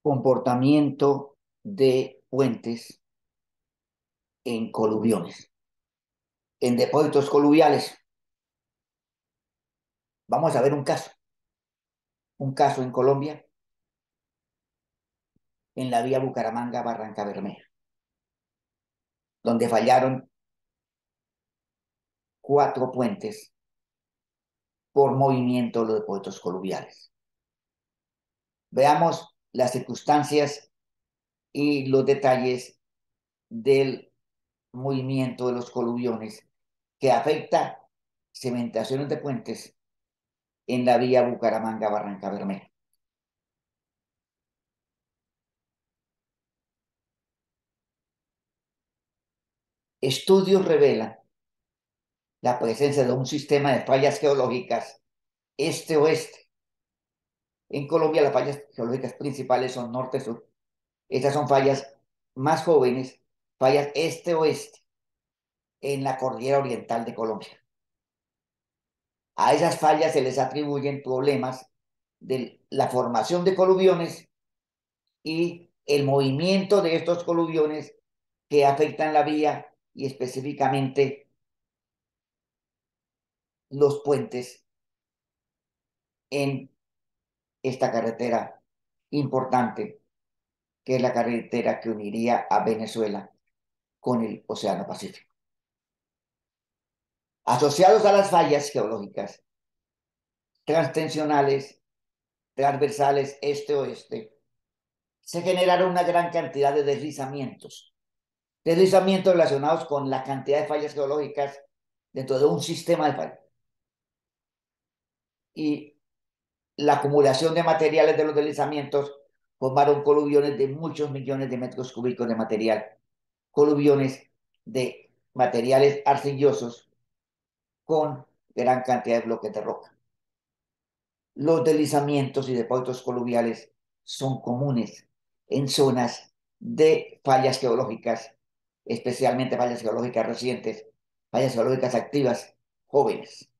Comportamiento de puentes en coluviones, en depósitos coluviales. Vamos a ver un caso en Colombia, en la vía Bucaramanga-Barranca Bermeja, donde fallaron 4 puentes por movimiento de los depósitos coluviales. Veamos las circunstancias y los detalles del movimiento de los coluviones que afecta cimentaciones de puentes en la vía Bucaramanga-Barranca Bermeja. Estudios revelan la presencia de un sistema de fallas geológicas este-oeste. En Colombia las fallas geológicas principales son norte-sur. Estas son fallas más jóvenes, fallas este-oeste en la cordillera oriental de Colombia. A esas fallas se les atribuyen problemas de la formación de coluviones y el movimiento de estos coluviones que afectan la vía y específicamente los puentes en esta carretera importante, que es la carretera que uniría a Venezuela con el Océano Pacífico. Asociados a las fallas geológicas transtensionales, transversales este-oeste, se generaron una gran cantidad de deslizamientos relacionados con la cantidad de fallas geológicas dentro de un sistema de fallas. Y la acumulación de materiales de los deslizamientos formaron coluviones de muchos millones de metros cúbicos de material, coluviones de materiales arcillosos con gran cantidad de bloques de roca. Los deslizamientos y depósitos coluviales son comunes en zonas de fallas geológicas, especialmente fallas geológicas recientes, fallas geológicas activas, jóvenes.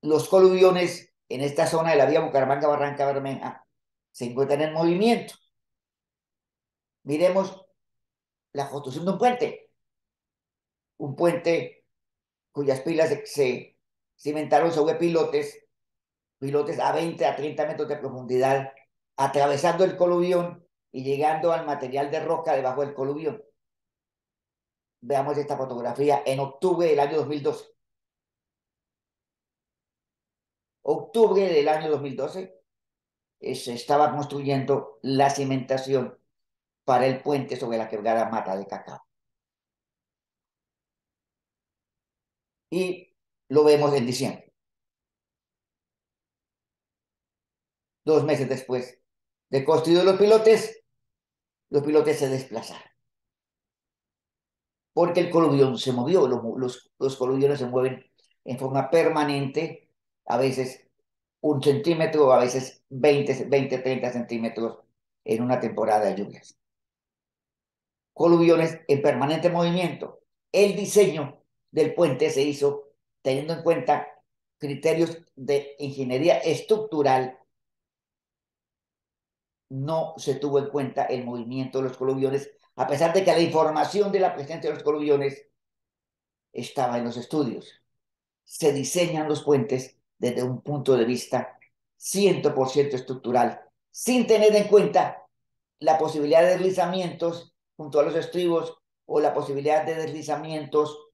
Los coluviones en esta zona de la vía Bucaramanga-Barranca Bermeja se encuentran en movimiento. Miremos la construcción de un puente cuyas pilas se cimentaron sobre pilotes a 20 a 30 metros de profundidad, atravesando el coluvión y llegando al material de roca debajo del coluvión. Veamos esta fotografía en octubre del año 2012. Octubre del año 2012 se estaba construyendo la cimentación para el puente sobre la quebrada Mata de Cacao. Y lo vemos en diciembre, 2 meses después de construir los pilotes se desplazaron. Porque el coluvión se movió, los coluviones se mueven en forma permanente, a veces 1 centímetro, a veces 30 centímetros en una temporada de lluvias. Coluviones en permanente movimiento. El diseño del puente se hizo teniendo en cuenta criterios de ingeniería estructural. No se tuvo en cuenta el movimiento de los coluviones, a pesar de que la información de la presencia de los coluviones estaba en los estudios. Se diseñan los puentes desde un punto de vista 100% estructural, sin tener en cuenta la posibilidad de deslizamientos junto a los estribos o la posibilidad de deslizamientos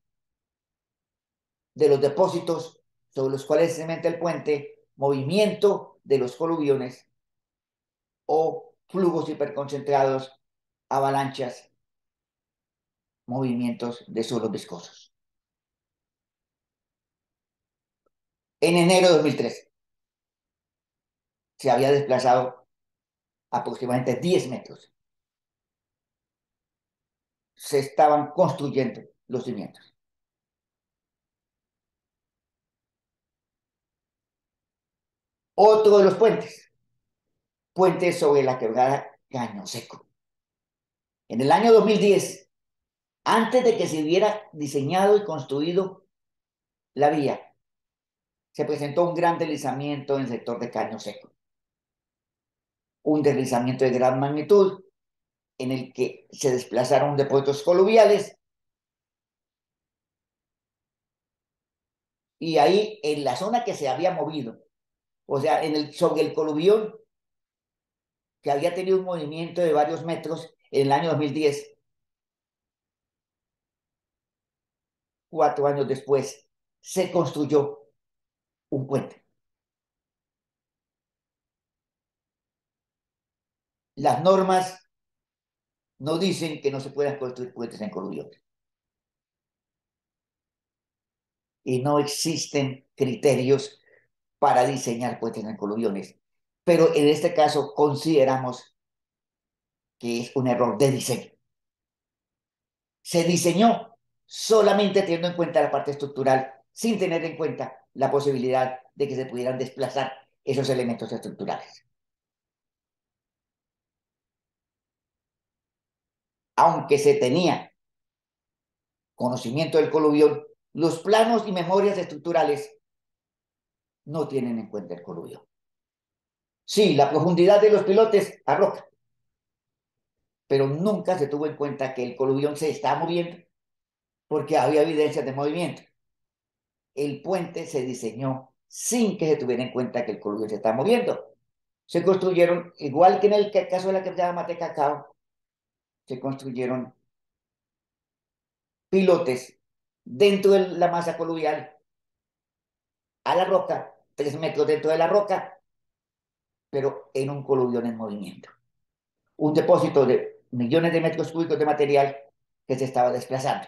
de los depósitos sobre los cuales se cementa el puente, movimiento de los coluviones o flujos hiperconcentrados, avalanchas, movimientos de suelos viscosos. En enero de 2013 se había desplazado aproximadamente 10 metros. Se estaban construyendo los cimientos. Otro de los puentes sobre la quebrada Caño Seco. En el año 2010, antes de que se hubiera diseñado y construido la vía, se presentó un gran deslizamiento en el sector de Caño Seco. un deslizamiento de gran magnitud en el que se desplazaron depósitos coluviales y ahí en la zona que se había movido, o sea, sobre el coluvión que había tenido un movimiento de varios metros en el año 2010, 4 años después, se construyó un puente. Las normas no dicen que no se puedan construir puentes en coluviones y no existen criterios para diseñar puentes en coluviones, pero en este caso consideramos que es un error de diseño. Se diseñó solamente teniendo en cuenta la parte estructural, sin tener en cuenta la posibilidad de que se pudieran desplazar esos elementos estructurales. Aunque se tenía conocimiento del coluvión, los planos y memorias estructurales no tienen en cuenta el coluvión. Sí, la profundidad de los pilotes arroja, pero nunca se tuvo en cuenta que el coluvión se estaba moviendo porque había evidencias de movimiento. El puente se diseñó sin que se tuviera en cuenta que el coluvión se estaba moviendo. Se construyeron, igual que en el caso de la quebrada Mate Cacao, se construyeron pilotes dentro de la masa coluvial, a la roca, 3 metros dentro de la roca, pero en un coluvión en movimiento. Un depósito de millones de metros cúbicos de material que se estaba desplazando.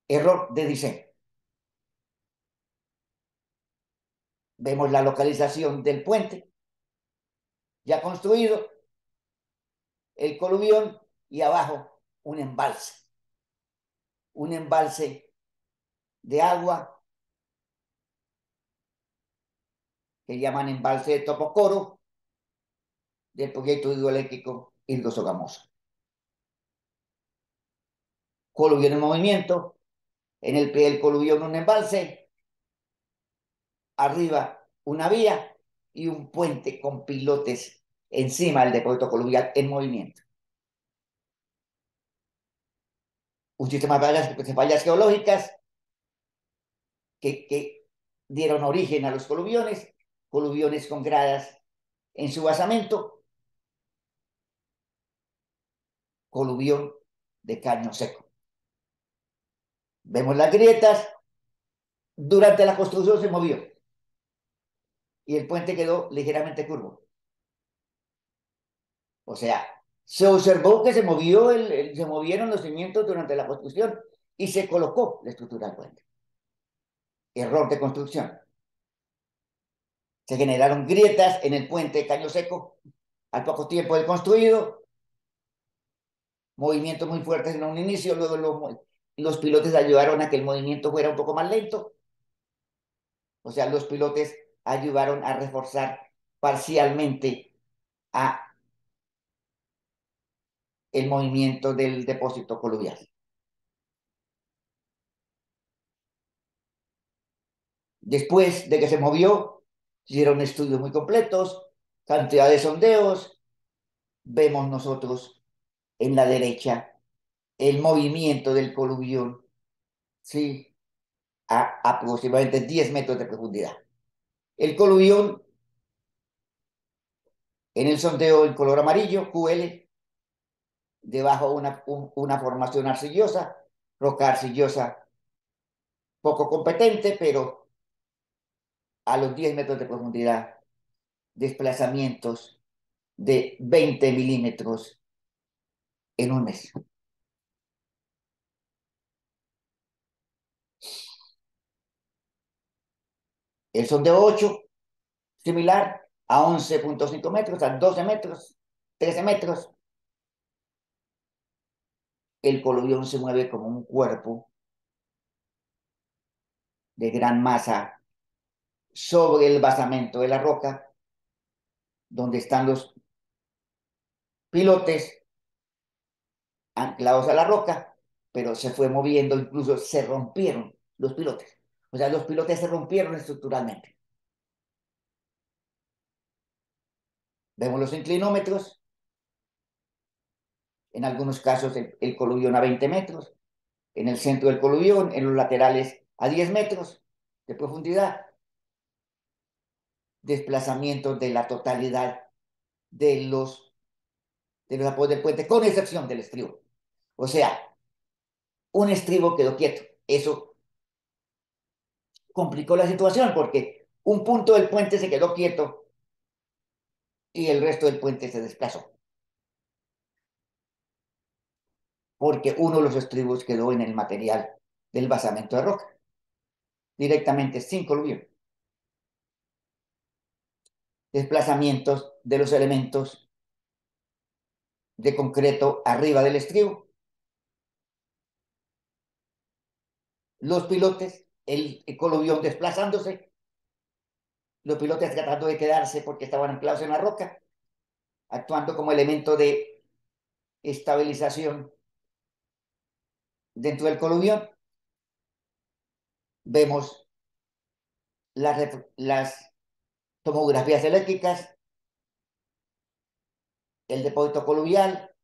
Error de diseño. Vemos la localización del puente ya construido, el coluvión y abajo un embalse de agua que llaman embalse de Topocoro del proyecto hidroeléctrico Ildo Sogamoso. Coluvión en movimiento, en el pie del coluvión un embalse, arriba una vía y un puente con pilotes encima del depósito coluvial en movimiento. Un sistema de fallas geológicas que dieron origen a los coluviones con gradas en su basamento, coluvión de caño seco. Vemos las grietas, durante la construcción se movió y el puente quedó ligeramente curvo. O sea, se observó que se movieron los cimientos durante la construcción y se colocó la estructura del puente. Error de construcción. Se generaron grietas en el puente de caño seco al poco tiempo de construido, movimientos muy fuertes en un inicio, luego los pilotes ayudaron a que el movimiento fuera un poco más lento. O sea, los pilotes ayudaron a reforzar parcialmente a el movimiento del depósito coluvial. Después de que se movió, hicieron estudios muy completos, cantidad de sondeos. Vemos nosotros en la derecha el movimiento del coluvión, ¿sí? A aproximadamente 10 metros de profundidad. El coluvión, en el sondeo en color amarillo, QL, debajo una formación arcillosa, roca arcillosa poco competente, pero a los 10 metros de profundidad, desplazamientos de 20 milímetros en un mes. El sondeo 8, similar a 11.5 metros, a 12 metros, 13 metros. El coluvión se mueve como un cuerpo de gran masa sobre el basamento de la roca, donde están los pilotes anclados a la roca, pero se fue moviendo, incluso se rompieron los pilotes. O sea, los pilotes se rompieron estructuralmente. Vemos los inclinómetros, en algunos casos el coluvión a 20 metros, en el centro del coluvión, en los laterales a 10 metros de profundidad, desplazamiento de la totalidad de los apoyos del puente, con excepción del estribo. O sea, un estribo quedó quieto. Eso complicó la situación porque un punto del puente se quedó quieto y el resto del puente se desplazó. Porque uno de los estribos quedó en el material del basamento de roca, directamente sin coluvión. Desplazamientos de los elementos de concreto arriba del estribo. Los pilotes, el coluvión desplazándose, los pilotes tratando de quedarse porque estaban anclados en la roca, actuando como elemento de estabilización dentro del coluvión. Vemos las tomografías eléctricas, el depósito coluvial,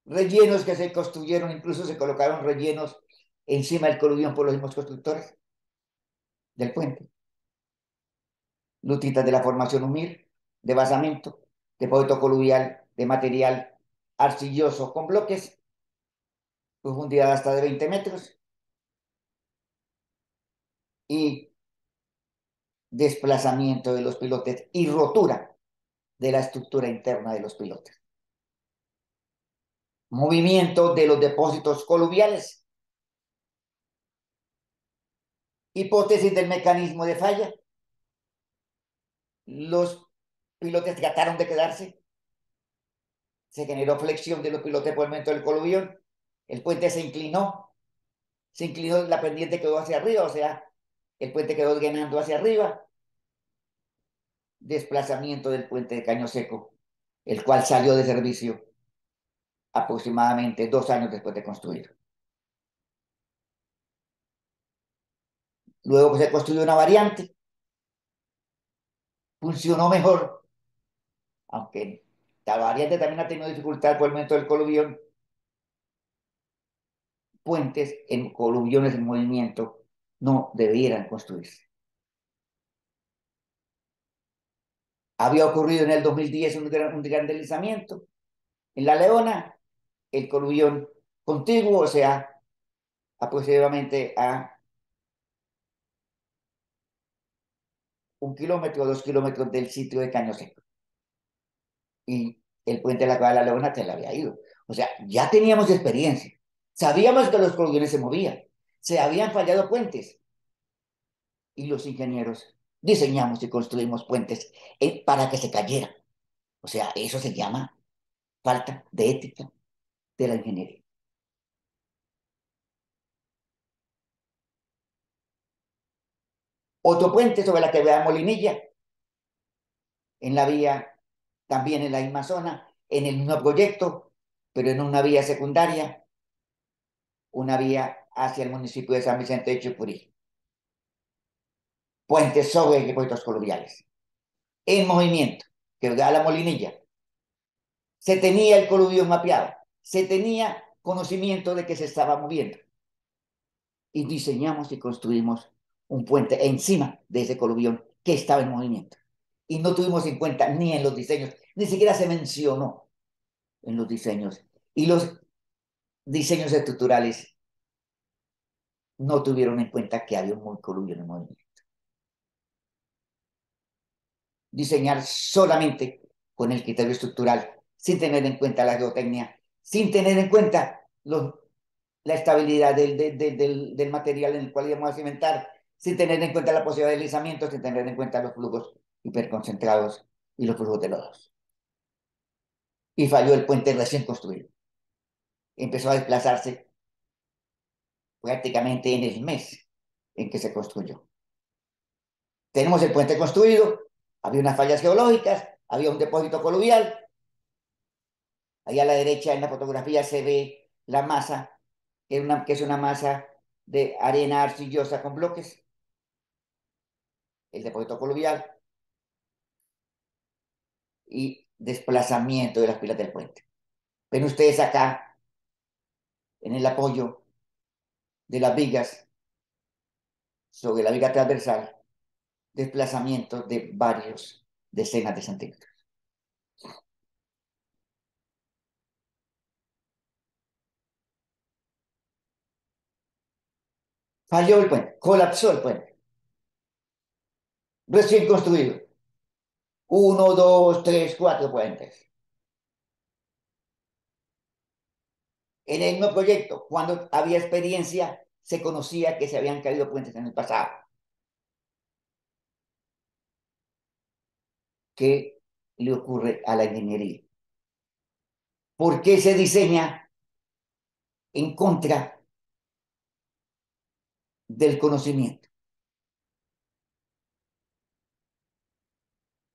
rellenos que se construyeron, incluso se colocaron rellenos encima del coluvión por los mismos constructores del puente. Lutitas de la formación humil, de basamento, depósito coluvial de material arcilloso con bloques, profundidad hasta de 20 metros y desplazamiento de los pilotes y rotura de la estructura interna de los pilotes. Movimiento de los depósitos coluviales. Hipótesis del mecanismo de falla. Los pilotes trataron de quedarse. Se generó flexión de los pilotes por el momento del coluvión. El puente se inclinó, la pendiente quedó hacia arriba, o sea, el puente quedó ganando hacia arriba. Desplazamiento del puente de Caño Seco, el cual salió de servicio aproximadamente 2 años después de construir. Luego se construyó una variante, funcionó mejor, aunque la variante también ha tenido dificultad por el momento del coluvión. Puentes en coluviones en movimiento no debieran construirse. Había ocurrido en el 2010 un gran deslizamiento en La Leona, el coluvión contiguo, o sea, aproximadamente a 1 kilómetro o 2 kilómetros del sitio de Caño Seco. Y el puente de la Cueva de La Leona se le había ido. O sea, ya teníamos experiencia. Sabíamos que los coluviones se movían. Se habían fallado puentes. Y los ingenieros diseñamos y construimos puentes para que se cayeran. O sea, eso se llama falta de ética de la ingeniería. Otro puente sobre la quebrada Molinilla, en la vía, también en la misma zona, en el mismo proyecto, pero en una vía secundaria, una vía hacia el municipio de San Vicente de Chucurí. Puentes sobre depósitos coluviales. En movimiento, quebrada la Molinilla. Se tenía el coluvión mapeado, se tenía conocimiento de que se estaba moviendo. Y diseñamos y construimos un puente encima de ese coluvión que estaba en movimiento. Y no tuvimos en cuenta ni en los diseños, ni siquiera se mencionó en los diseños. Y los diseños estructurales no tuvieron en cuenta que había un coluvión en movimiento. Diseñar solamente con el criterio estructural, sin tener en cuenta la geotecnia, sin tener en cuenta la estabilidad del material en el cual íbamos a cimentar, sin tener en cuenta la posibilidad de deslizamiento, sin tener en cuenta los flujos hiperconcentrados y los flujos de lodos. Y falló el puente recién construido. Empezó a desplazarse prácticamente en el mes en que se construyó. Tenemos el puente construido, había unas fallas geológicas, había un depósito coluvial. Ahí a la derecha en la fotografía se ve la masa, que es una masa de arena arcillosa con bloques, el depósito coluvial. Y desplazamiento de las pilas del puente. Ven ustedes acá, en el apoyo de las vigas, sobre la viga transversal, desplazamiento de varios decenas de centímetros. Falló el puente, colapsó el puente, recién construido. Uno, dos, tres, cuatro puentes. En el mismo proyecto, cuando había experiencia, se conocía que se habían caído puentes en el pasado. ¿Qué le ocurre a la ingeniería? ¿Por qué se diseña en contra del conocimiento?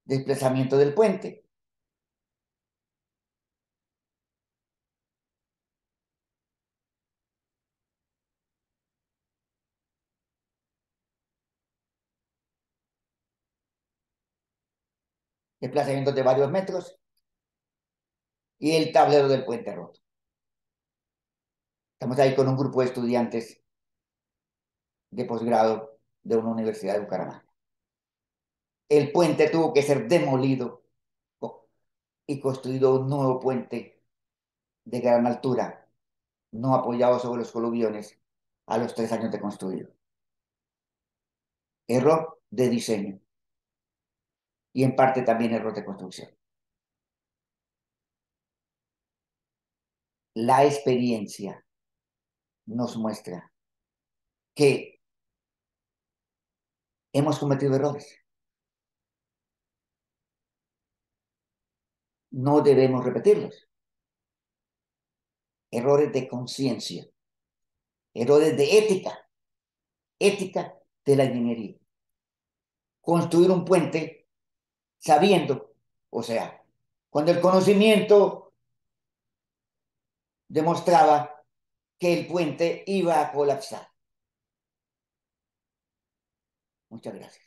Desplazamiento del puente, desplazamiento de varios metros y el tablero del puente roto. Estamos ahí con un grupo de estudiantes de posgrado de una universidad de Bucaramanga. El puente tuvo que ser demolido y construido un nuevo puente de gran altura, no apoyado sobre los coluviones, a los 3 años de construido. Error de diseño y en parte también error de construcción. La experiencia nos muestra que hemos cometido errores. No debemos repetirlos. Errores de conciencia, errores de ética, ética de la ingeniería. Construir un puente sabiendo, o sea, cuando el conocimiento demostraba que el puente iba a colapsar. Muchas gracias.